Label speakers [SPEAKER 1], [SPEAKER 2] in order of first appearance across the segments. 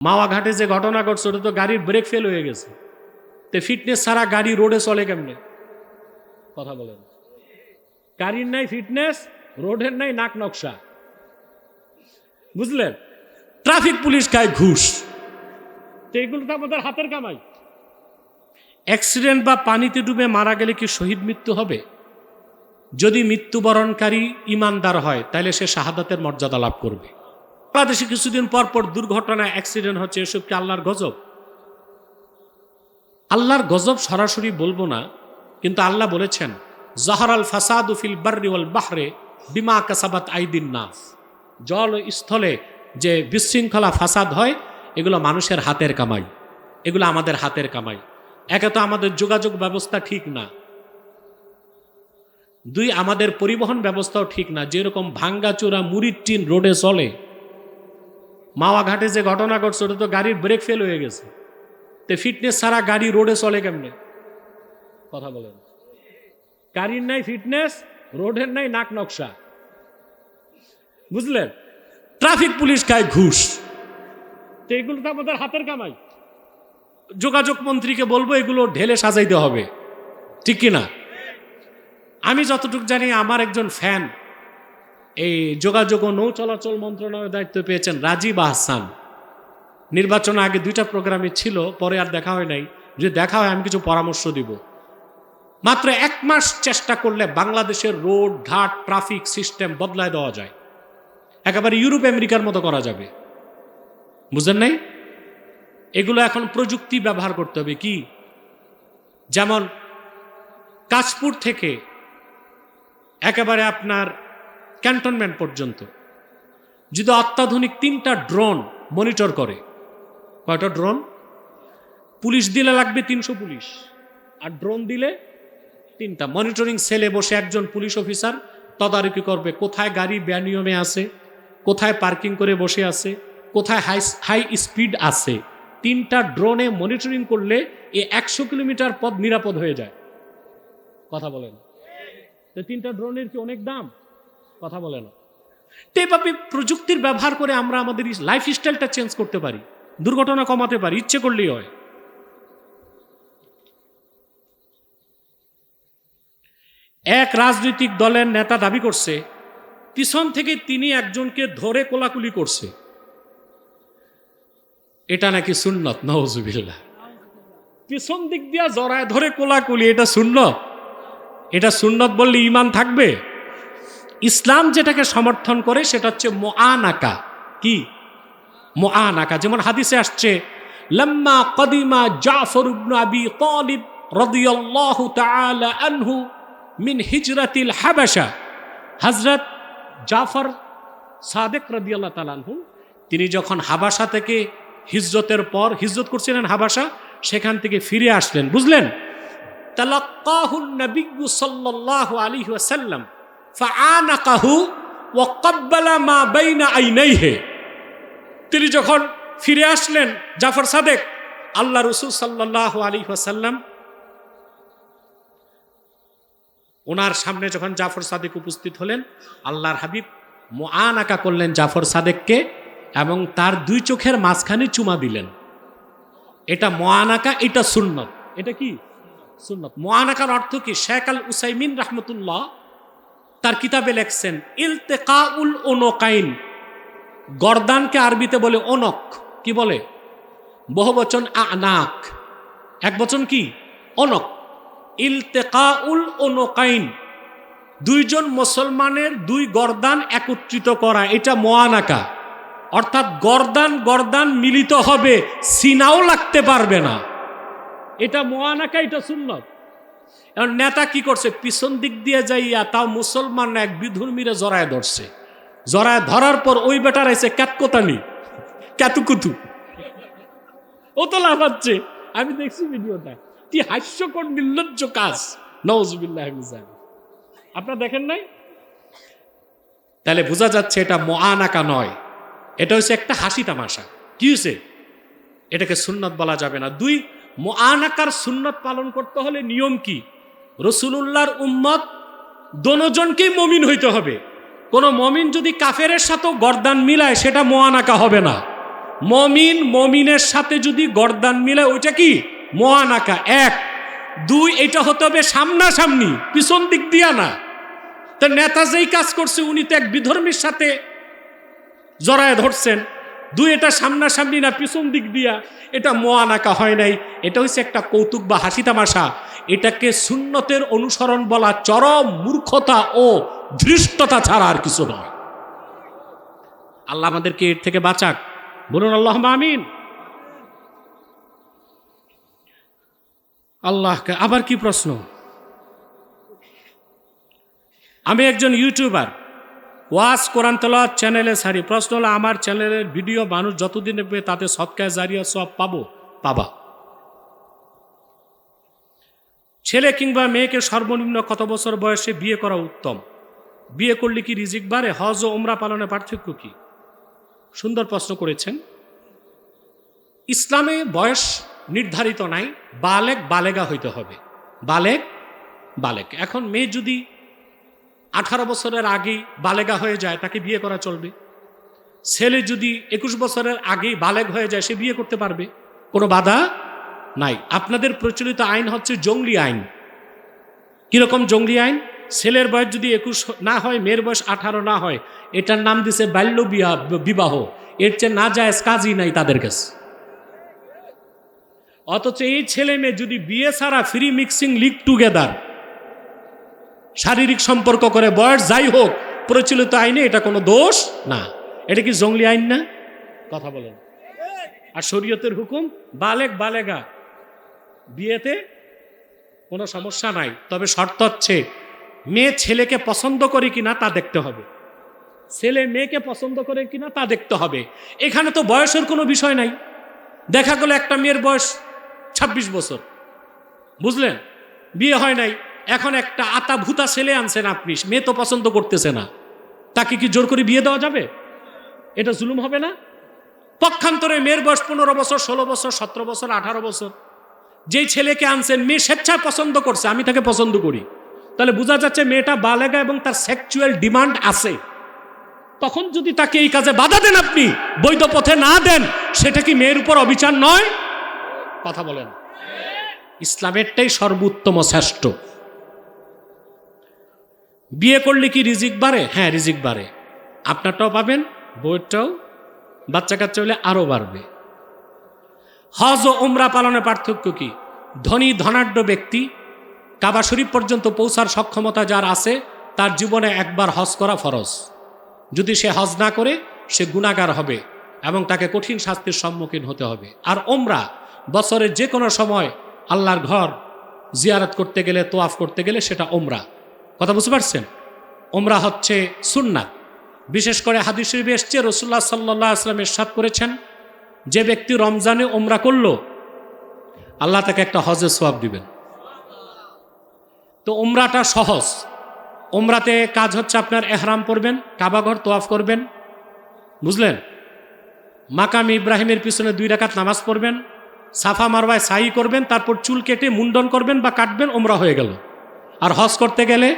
[SPEAKER 1] মাওয়া ঘাটে যে ঘটনা ঘটছে ওটা তো গাড়ির ব্রেক ফেল হয়ে গেছে। তো ফিটনেস ছাড়া গাড়ি রোডে চলে কেমনে? কথা বলেন। গাড়ির নাই ফিটনেস, রোডের নাই নাক নকশা, বুঝলেন? ট্রাফিক পুলিশ খায় ঘুষ, তো এগুলো তো আমাদের হাতের কামাই। অ্যাক্সিডেন্ট বা পানিতে ডুবে মারা গেলে কি শহীদ মৃত্যু হবে? যদি মৃত্যুবরণকারী ইমানদার হয় তাহলে সে শাহাদাতের মর্যাদা লাভ করবে। বাংলাদেশে কিছুদিন পর পর দুর্ঘটনা অ্যাক্সিডেন্ট হচ্ছে, এসব কি আল্লাহর গজব? আল্লাহর গজব সরাসরি বলবো না, কিন্তু আল্লাহ বলেছেন জাহারাল ফাসাদু ফিল বাররি ওয়াল বাহরে বিমা কাসাবাত আইদিন নাস। জল ও স্থলে যে বিশৃঙ্খলা ফাসাদ হয় এগুলো মানুষের হাতের কামাই, এগুলো আমাদের হাতের কামাই। একে তো আমাদের যোগাযোগ ব্যবস্থা ঠিক না, দুই আমাদের পরিবহন ব্যবস্থাও ঠিক না। যেরকম ভাঙ্গাচোরা মুড়ির টিন রোডে চলে, মাওয়া ঘাটে যে ঘটনা ঘটছে ওটা তো গাড়ির ব্রেক ফেল হয়ে গেছে। তো ফিটনেস ছাড়া গাড়ি রোডে চলে কেমনে? কথা বলেন। গাড়ির নাই ফিটনেস, রোডের নাই নাক নকশা, বুঝলেন? ট্রাফিক পুলিশ খায় ঘুষ, তো এগুলো তো আমাদের হাতের কামাই। যোগাযোগ মন্ত্রীকে বলবো এগুলো ঢেলে সাজাইতে হবে, ঠিক কিনা? আমি যতটুকু জানি আমার একজন ফ্যান এই যোগাযোগ ও নৌ চলাচল মন্ত্রণালয়ের দায়িত্ব পেয়েছেন, রাজীব আহসান। নির্বাচন আগে 2টা প্রোগ্রামে ছিল, পরে আর দেখা হয় নাই। যদি দেখা হয় আমি কিছু পরামর্শ দিব। মাত্র 1 মাস চেষ্টা করলে বাংলাদেশের রোড ঘাট ট্রাফিক সিস্টেম বদলায় দেওয়া যায়, একেবারে ইউরোপ আমেরিকার মতো করা যাবে। বুঝেন নাই? এগুলো এখন প্রযুক্তি ব্যবহার করতে হবে। কি? যেমন কাশপুর থেকে একেবারে আপনার ক্যান্টনমেন্ট পর্যন্ত যদি অত্যাধুনিক 3টা ড্রোন মনিটর করে, কয়টা ড্রোন? পুলিশ দিলে লাগবে 300 পুলিশ, আর ড্রোন দিলে 3টা। মনিটরিং সেলে বসে একজন পুলিশ অফিসার তদারকি করবে কোথায় গাড়ি বেনিয়মে আছে, কোথায় পার্কিং করে বসে আছে, কোথায় হাই স্পিড আছে। 3টা ড্রোনে মনিটরিং করলে এই 100 কিলোমিটার পথ নিরাপদ হয়ে যায়। কথা বলেন। তো 3টা ড্রোনের কি অনেক দাম? কথা বলে না। এভাবে প্রযুক্তির ব্যবহার করে আমরা আমাদের লাইফ স্টাইলটা চেঞ্জ করতে পারি, দুর্ঘটনা কমাতে পারি, ইচ্ছে করলেই হয়। এক রাজনৈতিক দলের নেতা দাবি করছে পিছন থেকে তিনি একজনকে ধরে কোলাকুলি করছে, এটা নাকি সুন্নত। নাউজুবিল্লাহ। পিছন দিক দিয়া জড়ায় ধরে কোলাকুলি, এটা সুন্নত? এটা সুন্নত বললে ঈমান থাকবে? ইসলাম যেটাকে সমর্থন করে সেটা হচ্ছে মুআনাকা। কি? মুআনাকা। যেমন হাদিসে আসছে লাম্মা কদিমা জাফর ইবনে আবি তালিব রাদিয়াল্লাহু তাআলা আনহু মিন হিজরাতিল হাবাশা। হযরত জাফর সাদেক রাদিয়াল্লাহু তাআলা আনহু তিনি যখন হাবাসা থেকে হিজরতের পর হিজরত করছিলেন হাবাসা, সেখান থেকে ফিরে আসলেন, বুঝলেন? তালাক্কাহুন নবিয়্যু সাল্লাল্লাহু আলাইহি ওয়াসাল্লাম ফাআনাকাহু ওয়া ক্বাব্বালা মা বাইনা আইনাইহি। তিনি যখন ফিরে আসলেন জাফর সাদেক, আল্লাহ রাসূল সাল্লাল্লাহু আলাইহি ওয়াসাল্লাম ওনার সামনে যখন জাফর সাদেক উপস্থিত হলেন, আল্লাহর হাবিব মুআনাকা করলেন জাফর সাদেককে এবং তার 2 চোখের মাঝখানে চুমা দিলেন। এটা মুআনাকা, এটা সুন্নত। এটা কি? সুন্নত। মুআনাকার অর্থ কি? শেখ আল উসাইমিন রাহমাতুল্লাহ তার কিতাবে লেখছেন ইলতিকাউল উনুকাইন। গর্দানকে আরবিতে বলে ওনক। কি বলে? বহুবচন আনাক, একবচন কি? ওনক। ইলতিকাউল উনুকাইন, 2জন মুসলমানের 2 গর্দান একত্রিত করা, এটা মুআনাকা। অর্থাৎ গর্দান মিলিত হবে, সিনাও লাগতে পারবে না। এটা মুআনাকা, এটা সুন্নত। এখন নেতা কি করছে? পিছন দিক দিয়ে যাইয়া, তাও মুসলমান এক বিধর্মীরা জড়ায় ধরছে। জড়ায় ধরার পর ওই বেটার এসে ক্যাতকোতানি ক্যাতুকুতু, ও তো লাফাচ্ছে। আমি দেখছি ভিডিওটা, কি হাস্যকর নির্লজ্জ কাজ। নাউজুবিল্লাহ। আপনারা দেখেন নাই? তাহলে বোঝা যাচ্ছে এটা মুআনাকা নয়, এটা হচ্ছে একটা হাসি তামাশা। কি হয়েছে? এটাকে সুন্নত বলা যাবে না। 2, মুআনাকার সুন্নত পালন করতে হলে নিয়ম কি? রাসূলুল্লাহর উম্মত দোনোজনকেই মুমিন হইতে হবে। কোন মুমিন যদি কাফেরের সাথেও গর্দান মিলায় সেটা মুআনাকা হবে না। মমিন মমিনের সাথে যদি গর্দান মিলে ওইটা কি মোয়ানাকা। এক। দুই, এটা হতে হবে সামনাসামনি, পিছন দিক দিয়া না। তা নেতা যেই কাজ করছে উনি তো এক বিধর্মীর সাথে জড়ায় ধরছেন। দুই, এটা সামনাসামনি না পিছন দিক দিয়া, এটা মোয়ানাকা হয় নাই, এটা হচ্ছে একটা কৌতুক বা হাসি তামাশা। এটাকে সুন্নতের অনুসরণ বলা চরম মূর্খতা ও ধৃষ্টতা ছাড়া আর কিছু নয়। আল্লাহ আমাদেরকে এর থেকে বাঁচাক, বলুন আল্লাহুম্মা আমিন। আল্লাহকে আবার কি প্রশ্ন? আমি একজন ইউটিউবার, ওয়াজ কোরআন তেলাওয়াত চ্যানেলে ছাড়ি। প্রশ্ন হলো, আমার চ্যানেলের ভিডিও মানুষ যতদিন দেখবে তাতে সদকায়ে জারিয়া সব পাবো? পাবা। ছেলে কিংবা মেয়েকে সর্বনিম্ন কত বছর বয়সে বিয়ে করা উত্তম? বিয়ে করলে কি রিজিক বাড়ে? হজ ও উমরা পালনের পার্থক্য কি? সুন্দর প্রশ্ন করেছেন। ইসলামে বয়স নির্ধারিত নাই, বালেগ বালেগা হইতে হবে। বালেগ বালেগ। এখন মেয়ে যদি 18 বছরের আগেই বালেগা হয়ে যায় তাকে বিয়ে করা চলবে। ছেলে যদি 21 বছরের আগেই বালেগ হয়ে যায় সে বিয়ে করতে পারবে, কোনো বাধা নাই। আপনাদের প্রচলিত আইন হচ্ছে জঙ্গলি আইন। কিরকম জঙ্গলি আইন? ছেলের বয়স যদি 21 না হয়, মেয়ের বয়স 18 না হয়, এটার নাম দিছে বাল্য বিবাহ। এর চেয়ে না জায়েজ কাজই নাই তাদের কাছে। অথচ এই ছেলে মেয়ে যদি বিয়ে ছাড়া ফ্রি মিক্সিং লিভ টুগেদার শারীরিক সম্পর্ক করে, বয়স যাই হোক, প্রচলিত আইনে এটা কোনো দোষ না। এটা কি জঙ্গলি আইন না? কথা বলেন। আর শরীয়তের হুকুম বালেগ বালেগা, বিয়েতে কোনো সমস্যা নাই। তবে শর্ত হচ্ছে মেয়ে ছেলেকে পছন্দ করে কিনা তা দেখতে হবে, ছেলে মেয়েকে পছন্দ করে কিনা তা দেখতে হবে। এখানে তো বয়সের কোনো বিষয় নাই। দেখা গেল একটা মেয়ের বয়স 26 বছর, বুঝলেন, বিয়ে হয় নাই। এখন একটা আতা ভূতা ছেলে আনছেন আপনি, মেয়ে তো পছন্দ করতেছে না, তাকে কি জোর করে বিয়ে দেওয়া যাবে? এটা জুলুম হবে না? পক্ষান্তরে মেয়ের বয়স 15 বছর, 16 বছর, 17 বছর, 18 বছর, যেই ছেলেকে আনছেন মেয়ে স্বেচ্ছায় পছন্দ করছে, আমি তাকে পছন্দ করি, তাহলে বোঝা যাচ্ছে মেয়েটা বালেগা এবং তার সেক্সুয়াল ডিমান্ড আছে। তখন যদি তাকে এই কাজে বাধা দেন, আপনি বৈধ পথে না দেন, সেটা কি মেয়ের উপর অবিচার নয়? কথা বলেন। ইসলামেরটাই সর্বোত্তম শ্রেষ্ঠ। বিয়ে করলে কি রিজিক বাড়ে? হ্যাঁ, রিজিক বাড়ে। আপনারটাও পাবেন, বউয়েরটাও, বাচ্চা কাচ্চা হলে আরো বাড়বে। হজ ও উমরা পালনের পার্থক্য কি? ধনী ধনাঢ্য ব্যক্তি কাবা শরীফ পর্যন্ত পৌঁছার সক্ষমতা যার আছে, তার জীবনে একবার হজ করা ফরজ। যদি সে হজ না করে সে গুনাহগার হবে এবং তাকে কঠিন শাস্তির সম্মুখীন হতে হবে। আর উমরা বছরের যে কোনো সময় আল্লাহর ঘর জিয়ারত করতে গেলে, তোয়াফ করতে গেলে সেটা উমরা। কথা বুঝতে পারছেন? উমরা হচ্ছে সুন্নাত। বিশেষ করে হাদিস শরীফে এসেছে, রাসূলুল্লাহ সাল্লাল্লাহু আলাইহি ওয়াসাল্লাম ইরশাদ করেছেন, যে ব্যক্তি রমজানে উমরা করলো আল্লাহ তাকে একটা হজের সওয়াব দিবেন। তো উমরাটা সহজ। উমরাতে কাজ হচ্ছে আপনার এহরাম পরবেন, কাবাঘর তোয়াফ করবেন, বুঝলেন, মাকাম ইব্রাহিমের পিছনে 2 রাকাত নামাজ পড়বেন, সাফা মারওয়ায় সাই করবেন, তারপর চুল কেটে মুন্ডন করবেন বা কাটবেন, উমরা হয়ে গেল। আর হজ করতে গেলে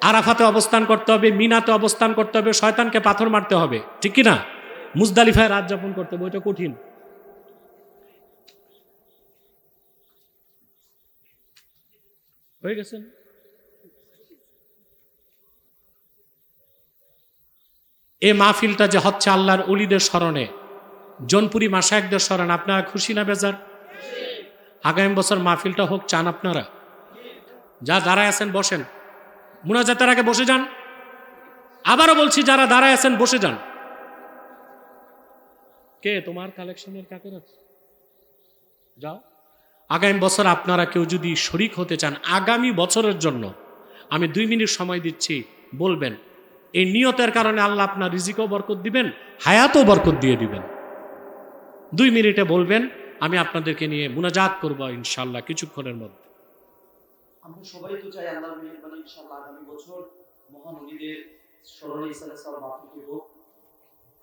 [SPEAKER 1] আরাফাতে অবস্থান করতে হবে, মিনাতে অবস্থান করতে হবে, শয়তানকে পাথর মারতে হবে, ঠিক কি না? মুজদালিফায় রাত যাপন করতে হবে, ওইটা কঠিন। হয়ে গেছেন? এই মাহফিলটা যে হচ্ছে আল্লাহর ওলিদের স্মরণে, জনপুরি মাশায়েখদের স্মরণে, আপনারা খুশি না বেজার? আগামী বছর মাহফিলটা হোক, চান আপনারা? যা দাঁড়ায় আছেন বসেন, মুনাজাতের আগে বসে যান। আবারও বলছি, যারা দাঁড়ায় আছেন বসে যান। কে তোমার কালেকশনের কাকের আছে? যাও। আগামী বছর আপনারা কেউ যদি শরিক হতে চান, আগামী বছরের জন্য আমি 2 মিনিট সময় দিচ্ছি, বলবেন। এই নিয়তের কারণে আল্লাহ আপনার রিজিকও বরকত দিবেন, হায়াতও বরকত দিয়ে দিবেন। 2 মিনিটে বলবেন, আমি আপনাদেরকে নিয়ে মুনাজাত করব ইনশাআল্লাহ কিছুক্ষণের মধ্যে।
[SPEAKER 2] আমরা সবাই তো চাই আল্লাহর মেহেরবানি ইনশাআল্লাহ আগামী বছর মহান নবীদের স্মরণে ইসলামের সালাম মাহফিল হোক।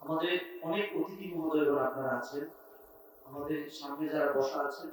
[SPEAKER 2] আমাদের অনেক অতিথি মহোদয়গণ আপনারা আছেন, আমাদের সামনে যারা বসা আছেন,